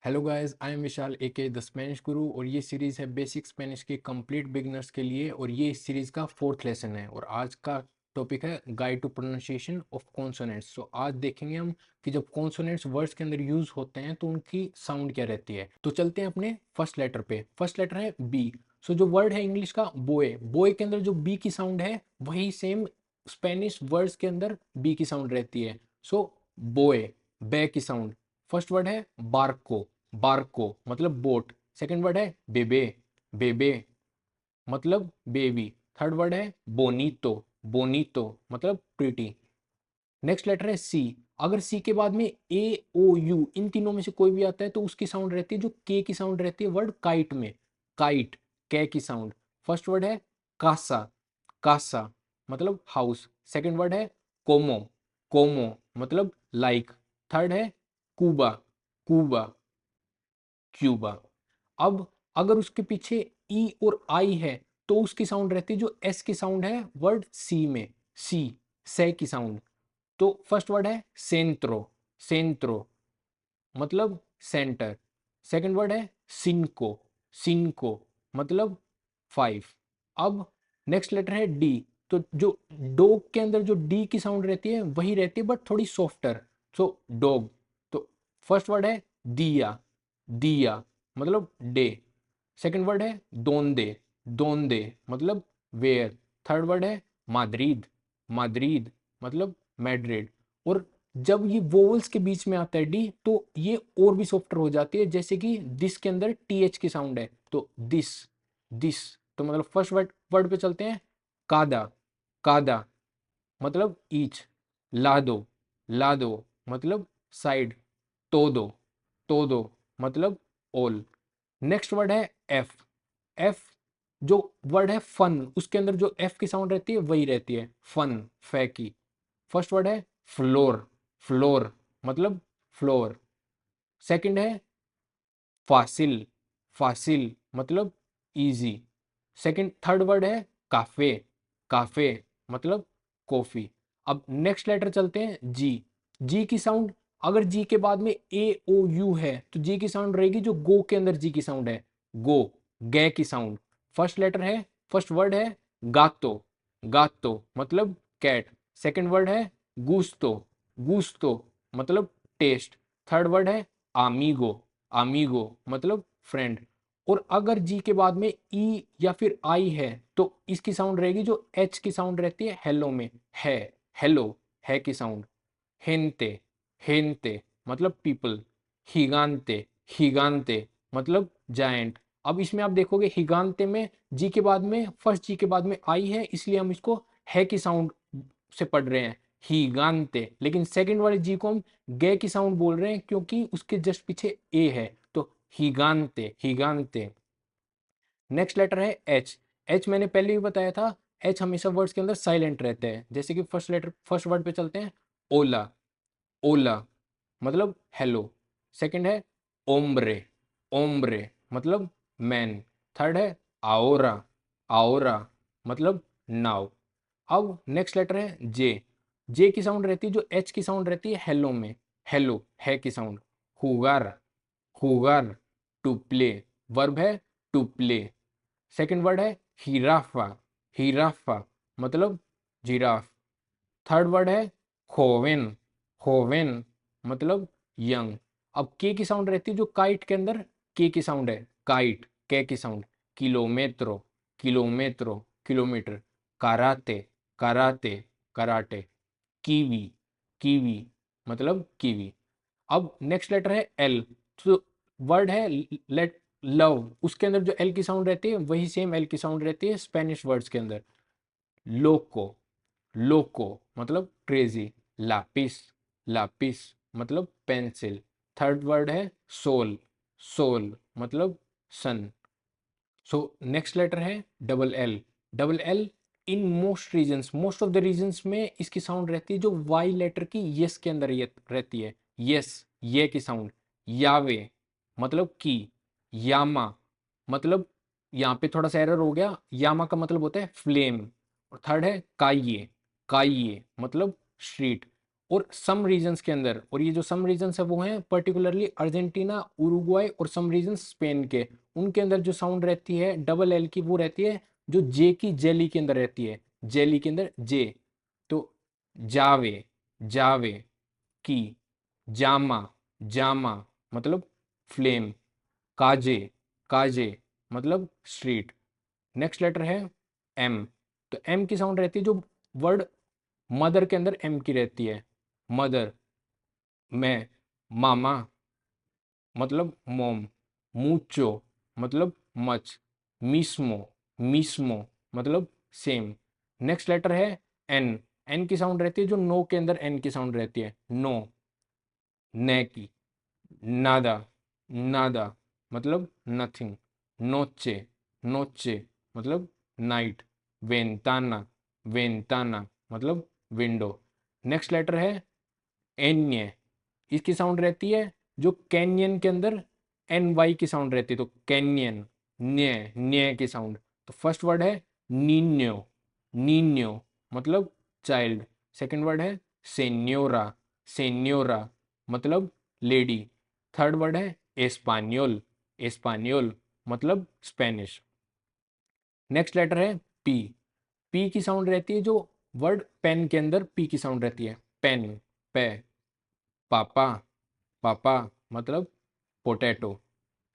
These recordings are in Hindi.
Hello guys, I am Vishal aka the Spanish guru और ये सीरीज़ है बेसिक स्पेनिश के कंप्लीट बिगनर्स के लिए और ये इस सीरीज़ का फोर्थ लेसन है और आज का टॉपिक है guide to pronunciation of consonants. So आज देखेंगे हम कि जब कॉन्सोनेंट्स वर्ड्स के अंदर यूज होते हैं तो उनकी साउंड क्या रहती है। तो चलते हैं अपने फर्स्ट लेटर पे। फर्स्ट लेटर है बी। सो जो वर्ड है इंग्लिश का बोए, बोए के अंदर जो बी की साउंड है वही सेम स्पेनिश वर्ड्स के अंदर बी की साउंड रहती है। सो बोए, बे की साउंड। फर्स्ट वर्ड है बार्को, बार्को मतलब बोट। सेकंड वर्ड है बेबे, बेबे मतलब बेबी। थर्ड वर्ड है बोनीतो, बोनीतो मतलब प्रीटी। नेक्स्ट लेटर है सी। अगर सी के बाद में ए ओ यू इन तीनों में से कोई भी आता है तो उसकी साउंड रहती है जो के की साउंड रहती है वर्ड काइट में, काइट, के की साउंड। फर्स्ट वर्ड है कासा, कासा मतलब हाउस। सेकंड वर्ड है कोमो, कोमो मतलब लाइक। थर्ड है कूबा, कूबा, क्यूबा। अब अगर उसके पीछे ई और आई है तो उसकी साउंड रहती है जो एस की साउंड है वर्ड सी में, सी, से की साउंड। तो फर्स्ट वर्ड है सेंट्रो, सेंट्रो मतलब सेंटर। सेकंड वर्ड है सिंको, सिंको मतलब फाइव। अब नेक्स्ट लेटर है डी। तो जो डॉग के अंदर जो डी की साउंड रहती है वही रहती है बट थोड़ी सॉफ्टर। सो डॉग। तो फर्स्ट वर्ड है दिया, दिया मतलब डे। सेकंड वर्ड है दोंदे, दोंदे मतलब वेयर। थर्ड वर्ड है माद्रिद, माद्रिद मतलब मैड्रिड। और जब ये वोवल्स के बीच में आता है डी तो ये और भी सॉफ्टर हो जाती है, जैसे कि दिस के अंदर टी एच की साउंड है तो दिस, दिस। तो मतलब फर्स्ट वर्ड वर्ड पे चलते हैं। कादा, कादा मतलब ईच। लादो, लादो मतलब साइड। तोदो, तोदो मतलब ऑल। नेक्स्ट वर्ड है एफ। एफ जो वर्ड है फन, उसके अंदर जो एफ की साउंड रहती है वही रहती है फन, फै की। फर्स्ट वर्ड है फ्लोर, फ्लोर मतलब फ्लोर। सेकंड है फासिल, फासिल मतलब इजी। सेकंड थर्ड वर्ड है काफे, काफे मतलब कॉफी। अब नेक्स्ट लेटर चलते हैं जी। जी की साउंड, अगर जी के बाद में ए ओ यू है तो जी की साउंड रहेगी जो गो के अंदर जी की साउंड है, गो, गे की साउंड। फर्स्ट लेटर है, फर्स्ट वर्ड है गातो, गातो मतलब कैट। सेकंड वर्ड है गुस्तो, गुस्तो मतलब टेस्ट। थर्ड वर्ड है आमीगो, आमीगो मतलब फ्रेंड। और अगर जी के बाद में ई या फिर आई है तो इसकी साउंड रहेगी जो एच की साउंड रहती है हेलो में, है, हेलो, है की साउंड। हेंते, हेंते मतलब पीपल। हिगांते, हिगांते मतलब जायंट। अब इसमें आप देखोगे हिगांते में जी के बाद में फर्स्ट जी के बाद में आई है इसलिए हम इसको है की साउंड से पढ़ रहे हैं, हिगांते। लेकिन सेकंड वाले जी को हम गे की साउंड बोल रहे हैं क्योंकि उसके जस्ट पीछे ए है तो हिगांते, हिगांते। नेक्स्ट लेटर है एच। एच मैंने पहले भी बताया था, एच हमेशा वर्ड्स के अंदर साइलेंट रहते हैं। जैसे कि फर्स्ट लेटर फर्स्ट वर्ड पे चलते हैं। ओला, ओला मतलब हेलो। सेकंड है ओम्ब्रे, ओम्ब्रे मतलब मैन। थर्ड है आओरा, आओरा मतलब नाव। अब नेक्स्ट लेटर है जे। जे की साउंड रहती है जो एच की साउंड रहती है हेलो में, हेलो, है की साउंड। हुगार, हुगार टू प्ले, वर्ब है टू प्ले। सेकंड वर्ड है हीराफा, हीराफा मतलब जिराफ। थर्ड वर्ड है होवेन, होवेन मतलब यंग। अब के की साउंड रहती है जो काइट के अंदर के की साउंड है, काइट, के की साउंड। किलोमेट्रो, किलोमेट्रो किलोमीटर। कराते, कराते कराटे। कीवी, कीवी मतलब कीवी। अब नेक्स्ट लेटर है एल। तो वर्ड है लेट, लव, उसके अंदर जो एल की साउंड रहती है वही सेम एल की साउंड रहती है स्पेनिश वर्ड्स के अंदर। लोको, लोको मतलब क्रेजी। लापिस, लापिस मतलब पेंसिल। थर्ड वर्ड है सोल, सोल मतलब सन। सो नेक्स्ट लेटर है double L. Double L in most regions, most of the regions में इसकी साउंड रहती है जो वाई लेटर की यस के अंदर ये रहती है, यस, ये की साउंड। यावे मतलब की। यामा मतलब, यहाँ पे थोड़ा सा एरर हो गया, यामा का मतलब होता है फ्लेम। और थर्ड है काइये, काइये मतलब स्ट्रीट। और सम रीजन्स के अंदर, और ये जो सम रीजन्स है वो हैं पर्टिकुलरली अर्जेंटीना, उरुग्वाय और सम रीजन्स स्पेन के, उनके अंदर जो साउंड रहती है डबल एल की वो रहती है जो जे की जेली के अंदर रहती है, जेली के अंदर जे। तो जावे, जावे की, जामा, जामा मतलब फ्लेम, काजे, काजे मतलब स्ट्रीट। नेक्स्ट लेटर है एम। तो एम की साउंड रहती है जो वर्ड मदर के अंदर एम की रहती है, मदर, मैं, मामा मतलब मोम, मूचो मतलब मच, मिस्मो, मिस्मो मतलब सेम। नेक्स्ट लेटर है एन। एन की साउंड रहती है जो नो के अंदर एन की साउंड रहती है, नो, ने की, नादा, नादा मतलब नथिंग, नोचे, नोचे मतलब नाइट, वेंताना, वेंताना मतलब विंडो। नेक्स्ट लेटर है एन्य। इसकी साउंड रहती है जो कैनियन के अंदर एन वाई की साउंड रहती है, तो कैनियन, न्य, न्य की साउंड। तो फर्स्ट वर्ड है नीन्यो, नीन्यो मतलब चाइल्ड। सेकंड वर्ड है सेन्योरा, सेन्योरा मतलब लेडी। थर्ड वर्ड है एस्पानियोल, एस्पानियोल मतलब स्पेनिश। नेक्स्ट लेटर है पी। पी की साउंड रहती है जो वर्ड पेन के अंदर पी की साउंड रहती है, पेन, पे, पापा, पापा मतलब पोटैटो।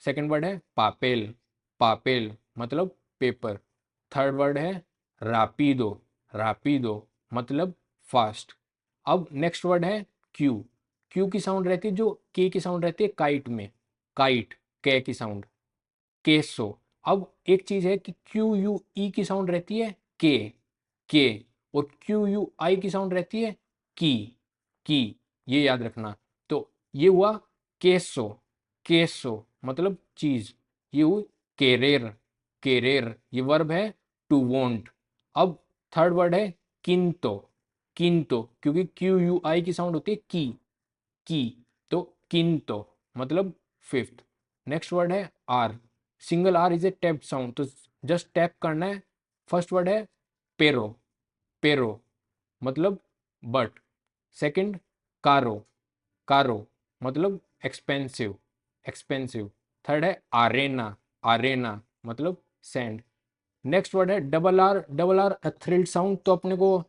सेकंड वर्ड है पापेल, पापेल मतलब पेपर। थर्ड वर्ड है रापिडो, रापिडो मतलब फास्ट। अब नेक्स्ट वर्ड है क्यू। क्यू की साउंड रहती है जो के की साउंड रहती है काइट में, काइट, के की साउंड, केसो। अब एक चीज है कि क्यू यू ई की साउंड रहती है के, और क्यू यू आई की साउंड रहती है की, ये याद रखना। तो ये हुआ केसो, केसो मतलब चीज। ये हुई केरेर, केरेर ये वर्ब है टू वॉन्ट। अब थर्ड वर्ड है किंतो, किंतो क्योंकि क्यू यू आई की साउंड होती है की, तो किंतो मतलब फिफ्थ। नेक्स्ट वर्ड है R. Single R is a tap sound, तो जस्ट टैप करना है। फर्स्ट वर्ड है पेरो, पेरो मतलब बट। सेकंड कारो, कारो मतलब एक्सपेंसिव, एक्सपेंसिव। थर्ड है आरेना, आरेना मतलब सैंड। नेक्स्ट वर्ड है double R, double R thrilled sound, तो अपने को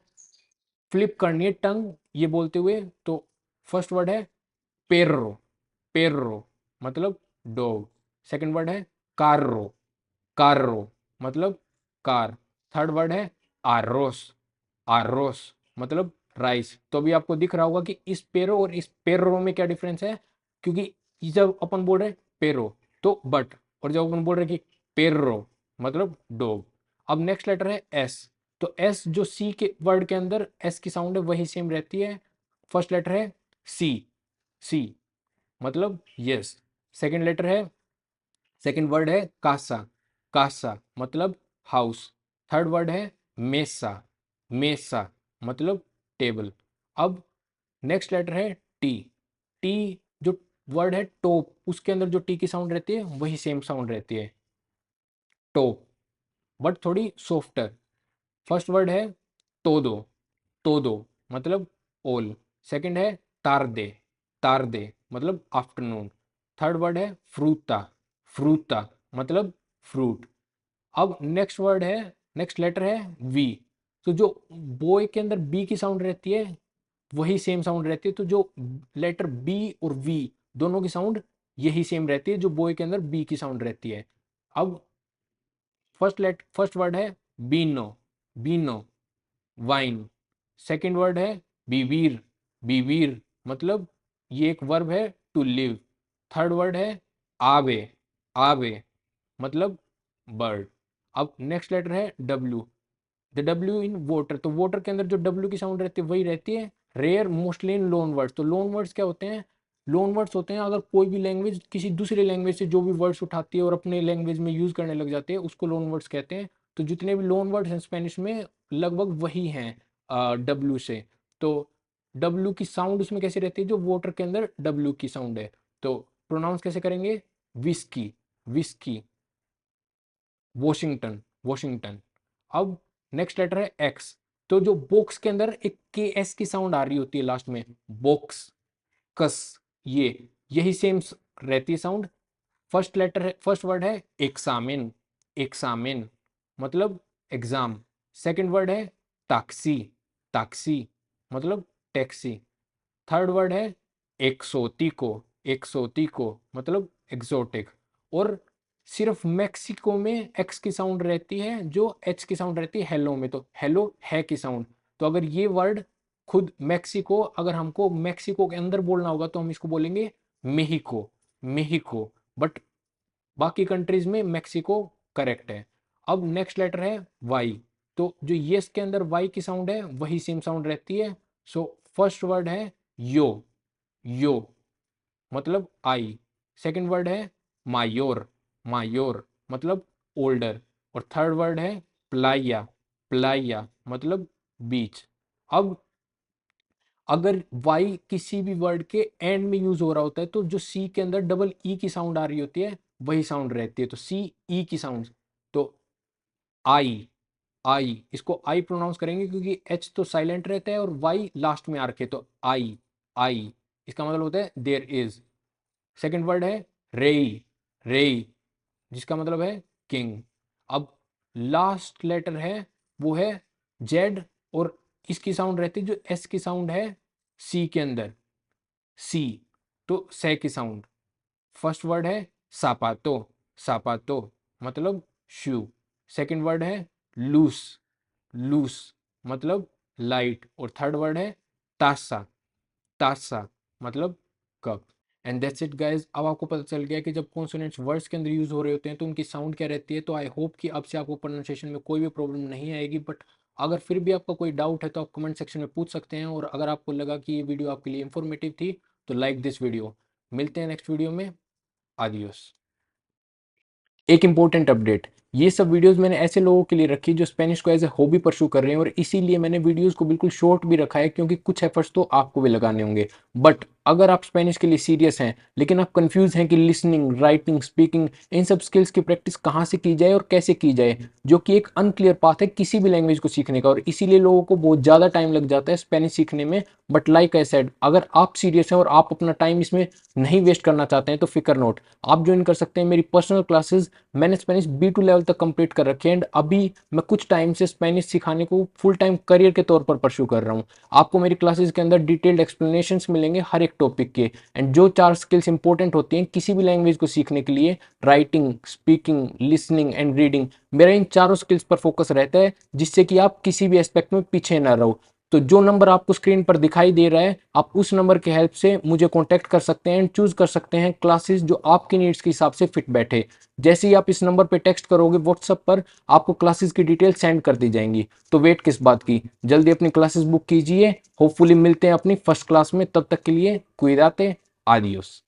फ्लिप करनी है टंग ये बोलते हुए। तो फर्स्ट वर्ड है पेर्रो, पेर्रो मतलब डॉग। सेकंड वर्ड है कार्रो, कार्रो मतलब कार। थर्ड वर्ड है आरोस, आरोस मतलब राइस। तो अभी आपको दिख रहा होगा कि इस पेरो और इस पेर्रो में क्या डिफरेंस है, क्योंकि जब अपन बोल रहे हैं पेरो तो बट, और जब अपन बोल रहे हैं कि पेर्रो मतलब डॉग। अब नेक्स्ट लेटर है एस। तो एस जो सी के वर्ड के अंदर एस की साउंड है वही सेम रहती है। फर्स्ट लेटर है सी, सी मतलब यस। सेकंड लेटर है, सेकंड वर्ड है कासा, कासा मतलब हाउस। थर्ड वर्ड है मेसा, मेसा मतलब टेबल। अब नेक्स्ट लेटर है टी। टी जो वर्ड है टोप, उसके अंदर जो टी की साउंड रहती है वही सेम साउंड रहती है, टोप, बट थोड़ी सॉफ्टर। फर्स्ट वर्ड है तोदो, तोदो मतलब ओल। सेकंड है तारदे, तारदे मतलब आफ्टरनून। थर्ड वर्ड है फ्रूता, फ्रूता मतलब फ्रूट। अब नेक्स्ट वर्ड है, नेक्स्ट लेटर है वी। तो जो बॉय के अंदर बी की साउंड रहती है वही सेम साउंड रहती है, तो जो लेटर बी और वी दोनों की साउंड यही सेम रहती है जो बॉय के अंदर बी की साउंड रहती है। अब फर्स्ट वर्ड है Bino, Bino wine. Second word है बीवीर, बीवीर मतलब ये एक वर्ब है टू लिव। थर्ड वर्ड है आवे, आवे मतलब बर्ड। अब नेक्स्ट लेटर है W. The W in voter, तो वोटर के अंदर जो डब्ल्यू की साउंड रहती है वही रहती है। Rare mostly in loan words, तो लोन वर्ड्स क्या होते हैं, लोन वर्ड्स होते हैं अगर कोई भी लैंग्वेज किसी दूसरी लैंग्वेज से जो भी वर्ड्स उठाती है और अपने लैंग्वेज में यूज करने लग जाते हैं उसको लोन वर्ड्स कहते हैं। तो जितने भी लोन वर्ड्स हैं स्पेनिश में लगभग वही हैं डब्ल्यू से। तो डब्ल्यू की साउंड उसमें कैसी रहती है जो वोटर के अंदर डब्ल्यू की साउंड है। तो प्रोनाउंस कैसे करेंगे, विस्की, विस्की, वॉशिंगटन, वॉशिंगटन। अब नेक्स्ट लेटर है एक्स। तो जो बॉक्स के अंदर एक के एस की साउंड आ रही होती है लास्ट में, बॉक्स, कस, यही सेम रहती है साउंड। फर्स्ट लेटर है, फर्स्ट वर्ड है एक्सामिन, एक्सामिन मतलब एग्जाम। सेकंड वर्ड है टैक्सी, टैक्सी मतलब टैक्सी। थर्ड वर्ड है एक्सोटिको, एक्सोटिको मतलब एक्सोटिक। और सिर्फ मैक्सिको में एक्स की साउंड रहती है जो एच की साउंड रहती है हेलो में, तो हेलो है की साउंड। तो अगर ये वर्ड खुद मैक्सिको, अगर हमको मैक्सिको के अंदर बोलना होगा तो हम इसको बोलेंगे मेहिको, मेहिको। बट बाकी कंट्रीज में मैक्सिको करेक्ट है। अब नेक्स्ट लेटर है वाई। तो जो यस के अंदर वाई की साउंड है वही सेम साउंड रहती है। सो फर्स्ट वर्ड है यो, यो मतलब आई। सेकंड वर्ड है मायोर, मायोर मतलब ओल्डर। और थर्ड वर्ड है प्लाया, प्लाया मतलब बीच। अब अगर वाई किसी भी वर्ड के एंड में यूज हो रहा होता है तो जो सी के अंदर डबल ई की साउंड आ रही होती है वही साउंड रहती है, तो सी ई की साउंड। तो आई, आई इसको आई प्रोनाउंस करेंगे क्योंकि एच तो साइलेंट रहता है और वाई लास्ट में आ रखे, तो आई, आई इसका मतलब होता है देयर इज। सेकंड वर्ड है रेई, रेई जिसका मतलब है किंग। अब लास्ट लेटर है वो है जेड, और इसकी साउंड रहती है जो एस की साउंड है सी के अंदर, सी, तो से की साउंड। फर्स्ट वर्ड है सापातो, सापातो मतलब शू। सेकंड वर्ड है लूस, लूस मतलब लाइट। और थर्ड वर्ड है तासा, तासा मतलब cup. And that's it guys. अब आपको पता चल गया कि जब कॉन्सोनेंट्स वर्ड्स के अंदर यूज हो रहे होते हैं तो उनकी साउंड क्या रहती है। तो आई होप कि अब से आपको प्रोनाउंसिएशन में कोई भी प्रॉब्लम नहीं आएगी। बट अगर फिर भी आपका कोई डाउट है तो आप कमेंट सेक्शन में पूछ सकते हैं। और अगर आपको लगा कि ये वीडियो आपके लिए इंफॉर्मेटिव थी तो लाइक दिस वीडियो। मिलते हैं नेक्स्ट वीडियो में। आदियोस। एक इंपॉर्टेंट अपडेट, ये सब वीडियोस मैंने ऐसे लोगों के लिए रखी जो स्पेनिश को एज ए हॉबी परस्यू कर रहे हैं, और इसीलिए मैंने वीडियोस को बिल्कुल शॉर्ट भी रखा है क्योंकि कुछ एफर्ट्स तो आपको भी लगाने होंगे। बट अगर आप स्पेनिश के लिए सीरियस हैं लेकिन आप कंफ्यूज हैं कि लिसनिंग, राइटिंग, स्पीकिंग, इन सब स्किल्स की प्रैक्टिस कहाँ से की जाए और कैसे की जाए, जो कि एक अनक्लियर पाथ है किसी भी लैंग्वेज को सीखने का, और इसीलिए लोगों को बहुत ज़्यादा टाइम लग जाता है स्पेनिश सीखने में। बट लाइक आई सेड, अगर आप सीरियस हैं और आप अपना टाइम इसमें नहीं वेस्ट करना चाहते हैं तो फिकर नोट, आप ज्वाइन कर सकते हैं मेरी पर्सनल क्लासेस। मैंने स्पेनिश B2 लेवल तक कंप्लीट कर रखे हैं एंड अभी मैं कुछ टाइम से स्पेनिश सिखाने को फुल टाइम करियर के तौर पर परस्यू कर रहा हूँ। आपको मेरी क्लासेस के अंदर डिटेल्ड एक्सप्लेनेशंस मिलेंगे हर एक टॉपिक के। एंड जो 4 स्किल्स इंपॉर्टेंट होती हैं किसी भी लैंग्वेज को सीखने के लिए, writing, speaking, listening and reading, मेरा इन चारों स्किल्स पर फोकस रहता है जिससे कि आप किसी भी एस्पेक्ट में पीछे ना रहो। तो जो नंबर आपको स्क्रीन पर दिखाई दे रहा है आप उस नंबर की हेल्प से मुझे कॉन्टैक्ट कर सकते हैं एंड चूज कर सकते हैं क्लासेस जो आपकी नीड्स के हिसाब से फिट बैठे। जैसे ही आप इस नंबर पे टेक्स्ट करोगे व्हाट्सएप पर, आपको क्लासेस की डिटेल सेंड कर दी जाएंगी। तो वेट किस बात की, जल्दी अपनी क्लासेस बुक कीजिए। होपफुली मिलते हैं अपनी फर्स्ट क्लास में, तब तक के लिए कुइदाते, आदियोस।